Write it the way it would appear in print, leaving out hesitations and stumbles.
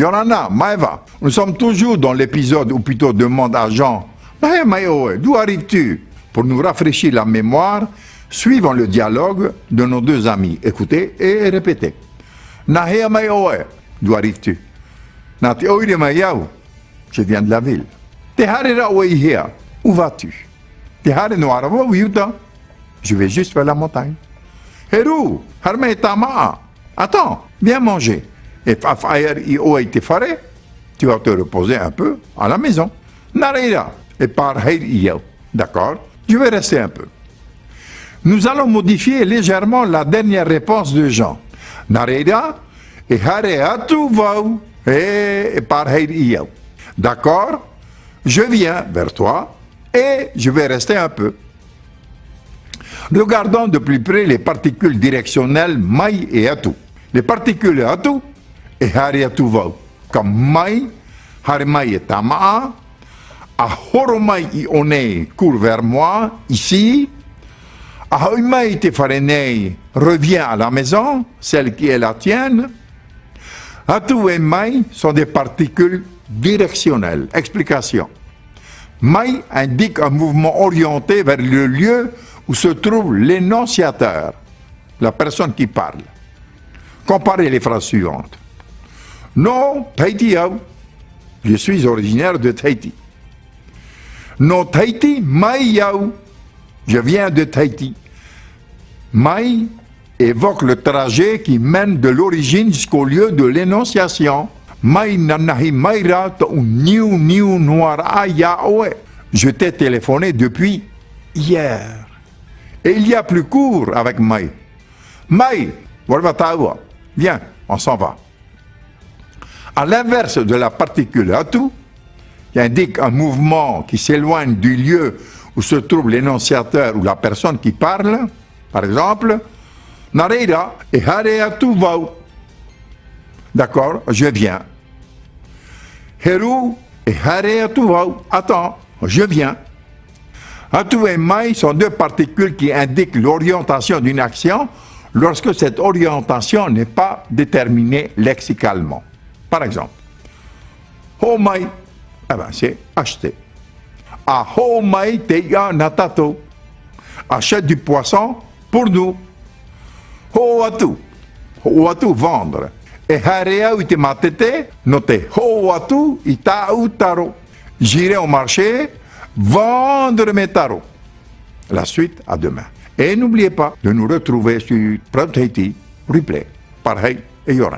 Yorana, Maeva, nous sommes toujours dans l'épisode où plutôt demande à Jean, d'où arrives-tu? Pour nous rafraîchir la mémoire, suivons le dialogue de nos deux amis. Écoutez et répétez. Nahea Maioe, d'où arrives-tu? Nati Oire Maiau, je viens de la ville. Teharera Oihea, où vas-tu? Tehare Noarava Wiuta, je vais juste vers la montagne. Heru, Harme Tama, attends, viens manger. Et Fafayer Ioe Tefare, tu vas te reposer un peu à la maison. Nareira, et par Heir Iel, d'accord? Je vais rester un peu. Nous allons modifier légèrement la dernière réponse de Jean. Nareira, et Hareatu Vau, et par Heir Iel. D'accord? Je viens vers toi et je vais rester un peu. Regardons de plus près les particules directionnelles mai et atu. Les particules atu et hareatu vau, comme mai, haremai et tamaa, ahoromai ione court vers moi, ici, ahoimai te farenei revient à la maison, celle qui est la tienne. Atu et mai sont des particules directionnelles. Explication. Mai indique un mouvement orienté vers le lieu où se trouve l'énonciateur, la personne qui parle. Comparez les phrases suivantes. No Tahiti au, je suis originaire de Tahiti. No Tahiti mai au, je viens de Tahiti. Mai évoque le trajet qui mène de l'origine jusqu'au lieu de l'énonciation. Mai nanahi maira to niu niu noara yaoe. Je t'ai téléphoné depuis hier. Et il y a plus court avec Mai. Mai, viens, on s'en va. À l'inverse de la particule atu, qui indique un mouvement qui s'éloigne du lieu où se trouve l'énonciateur ou la personne qui parle, par exemple, Nareira et hareatu vau. D'accord, je viens. Heru et hareatu vau. Attends, je viens. Atu et mai sont deux particules qui indiquent l'orientation d'une action lorsque cette orientation n'est pas déterminée lexicalement. Par exemple, ho mai, c'est acheter. A ho mai teiga natato, achète du poisson pour nous. Ho atu, vendre. Et harea ite matete, note ho atu ita utaro. J'irai au marché vendre mes tarots. La suite à demain. Et n'oubliez pas de nous retrouver sur Prod Haiti, replay par Hay et Yoran.